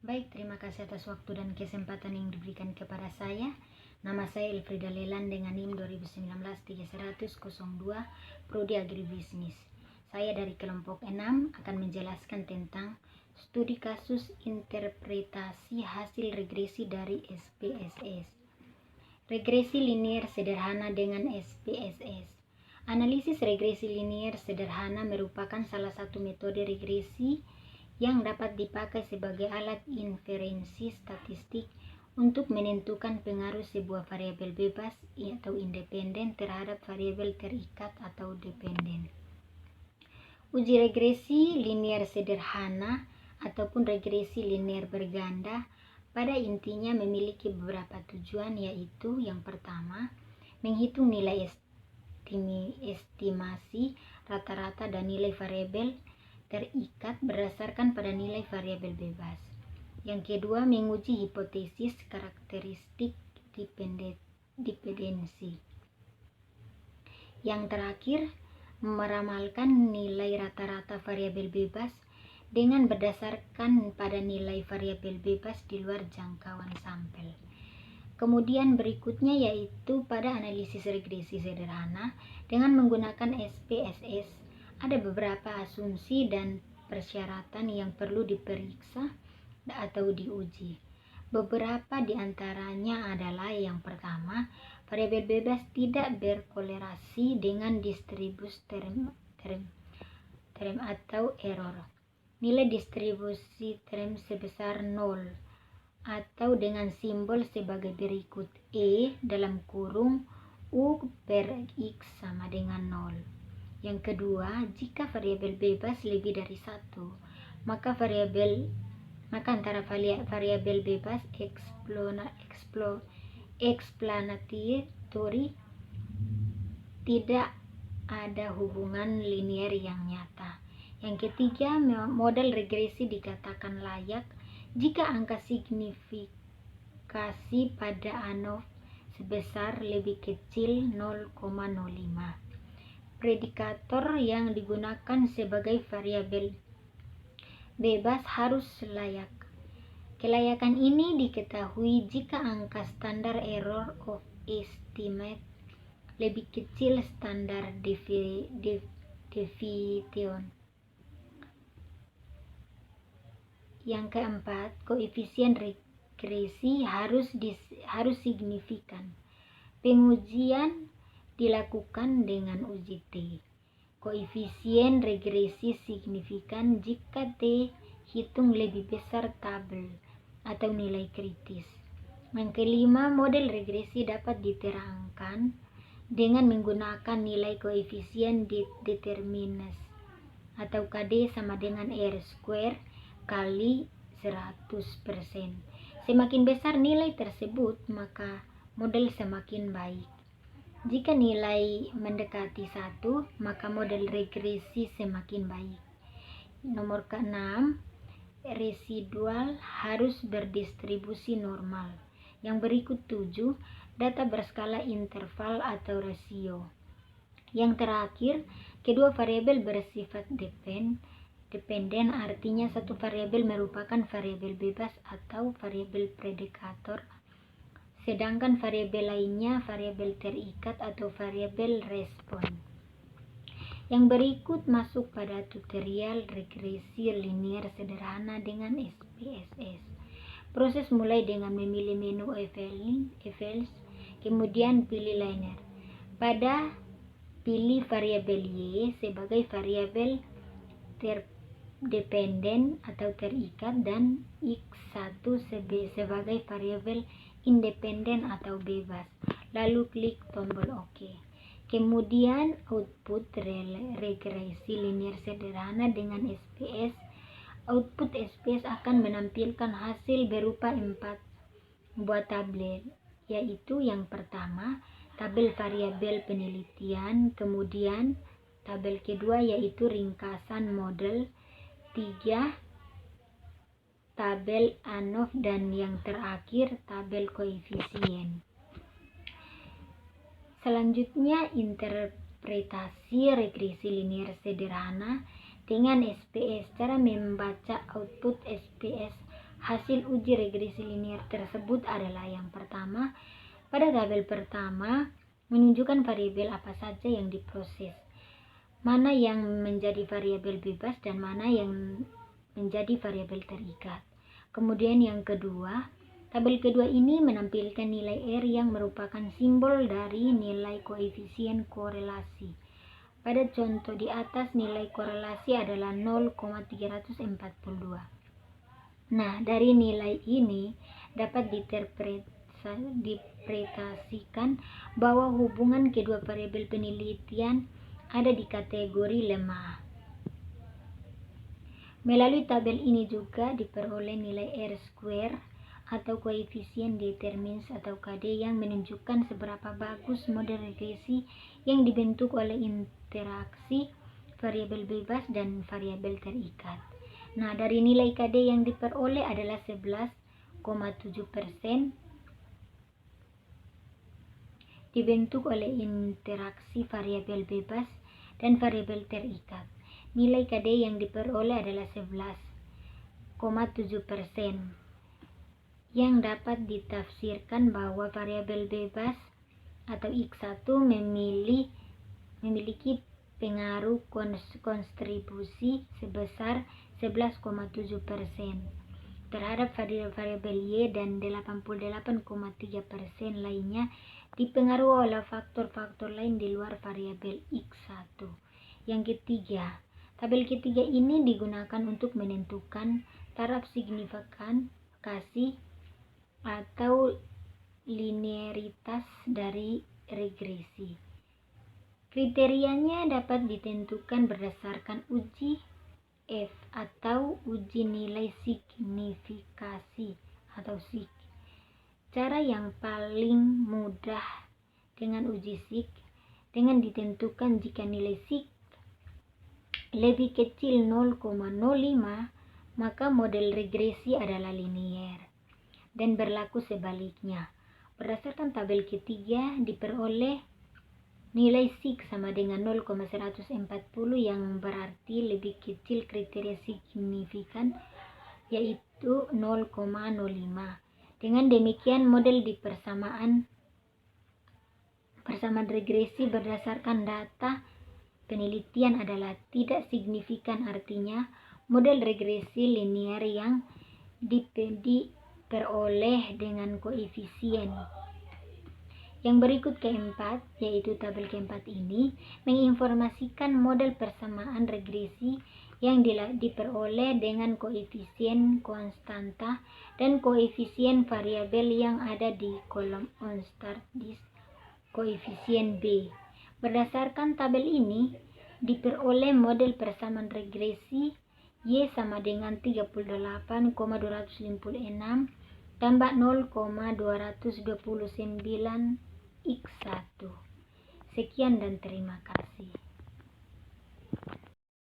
Baik, terima kasih atas waktu dan kesempatan yang diberikan kepada saya. Nama saya Elfrida Leland dengan NIM 2019-3102 Prodi Agribisnis. Saya dari kelompok 6 akan menjelaskan tentang studi kasus interpretasi hasil regresi dari SPSS. Regresi linier sederhana dengan SPSS. Analisis regresi linier sederhana merupakan salah satu metode regresi yang dapat dipakai sebagai alat inferensi statistik untuk menentukan pengaruh sebuah variabel bebas atau independen terhadap variabel terikat atau dependen. Uji regresi linier sederhana ataupun regresi linier berganda pada intinya memiliki beberapa tujuan, yaitu yang pertama, menghitung nilai estimasi rata-rata dan nilai variabel terikat berdasarkan pada nilai variabel bebas. Yang kedua, menguji hipotesis karakteristik dependensi. Yang terakhir, meramalkan nilai rata-rata variabel bebas dengan berdasarkan pada nilai variabel bebas di luar jangkauan sampel. Kemudian berikutnya yaitu pada analisis regresi sederhana dengan menggunakan SPSS. Ada beberapa asumsi dan persyaratan yang perlu diperiksa atau diuji. Beberapa di antaranya adalah yang pertama, variabel bebas tidak berkolerasi dengan distribusi term atau error. Nilai distribusi term sebesar 0 atau dengan simbol sebagai berikut: E dalam kurung U per X sama dengan 0. Yang kedua, jika variabel bebas lebih dari 1, maka antara variabel bebas explanatory tidak ada hubungan linier yang nyata. Yang ketiga, model regresi dikatakan layak jika angka signifikasi pada ANOV sebesar lebih kecil 0,05. Predikator yang digunakan sebagai variabel bebas harus layak. Kelayakan ini diketahui jika angka standar error of estimate lebih kecil standar deviation. Yang keempat, koefisien regresi harus signifikan. Pengujian dilakukan dengan uji T. Koefisien regresi signifikan jika T hitung lebih besar tabel atau nilai kritis. Yang kelima, model regresi dapat diterangkan dengan menggunakan nilai koefisien determinis atau KD sama dengan R square kali 100%. Semakin besar nilai tersebut, maka model semakin baik. Jika nilai mendekati 1, maka model regresi semakin baik. Nomor ke-6, residual harus berdistribusi normal. Yang berikut 7, data berskala interval atau rasio. Yang terakhir, kedua variabel bersifat dependen, artinya satu variabel merupakan variabel bebas atau variabel predikator, sedangkan variabel lainnya variabel terikat atau variabel respon. Yang berikut masuk pada tutorial regresi linier sederhana dengan SPSS. Proses mulai dengan memilih menu evals, kemudian pilih linear. Pada pilih variabel Y sebagai variabel dependen atau terikat dan X1 sebagai variabel independen atau bebas. Lalu klik tombol OK. Kemudian output regresi linier sederhana dengan SPS. Output SPS akan menampilkan hasil berupa 4 buah tabel, yaitu yang pertama, tabel variabel penelitian, kemudian tabel kedua yaitu ringkasan model, 3 tabel ANOV, dan yang terakhir tabel koefisien. Selanjutnya, interpretasi regresi linier sederhana dengan SPS. Cara membaca output SPS Hasil uji regresi linear tersebut adalah yang pertama, pada tabel pertama menunjukkan variabel apa saja yang diproses, mana yang menjadi variabel bebas dan mana yang menjadi variabel terikat. Kemudian yang kedua, tabel kedua ini menampilkan nilai R yang merupakan simbol dari nilai koefisien korelasi. Pada contoh di atas, nilai korelasi adalah 0,342. Nah, dari nilai ini dapat diinterpretasikan bahwa hubungan kedua variabel penelitian ada di kategori lemah. Melalui tabel ini juga diperoleh nilai R² atau koefisien determinis atau KD yang menunjukkan seberapa bagus model regresi yang dibentuk oleh interaksi variabel bebas dan variabel terikat. Nah, dari nilai KD yang diperoleh adalah 11,7% dibentuk oleh interaksi variabel bebas dan variabel terikat. Nilai KD yang diperoleh adalah 11,7%, yang dapat ditafsirkan bahwa variabel bebas atau X1 memiliki pengaruh kontribusi sebesar 11,7% terhadap variabel Y dan 88,3% lainnya dipengaruhi oleh faktor-faktor lain di luar variabel X1. Yang ketiga, tabel ketiga ini digunakan untuk menentukan taraf signifikasi atau linearitas dari regresi. Kriterianya dapat ditentukan berdasarkan uji F atau uji nilai signifikasi atau SIG. Cara yang paling mudah dengan uji SIG dengan ditentukan jika nilai SIG lebih kecil 0,05, maka model regresi adalah linear, dan berlaku sebaliknya. Berdasarkan tabel ketiga diperoleh nilai SIG sama dengan 0,140 yang berarti lebih kecil kriteria signifikan yaitu 0,05. Dengan demikian model di persamaan regresi berdasarkan data penelitian adalah tidak signifikan, artinya model regresi linear yang diperoleh dengan koefisien. Yang berikut keempat, yaitu tabel keempat ini menginformasikan model persamaan regresi yang diperoleh dengan koefisien konstanta dan koefisien variabel yang ada di kolom onStar di koefisien B. Berdasarkan tabel ini diperoleh model persamaan regresi Y sama dengan 38,256 tambah 0,229 X1. Sekian dan terima kasih.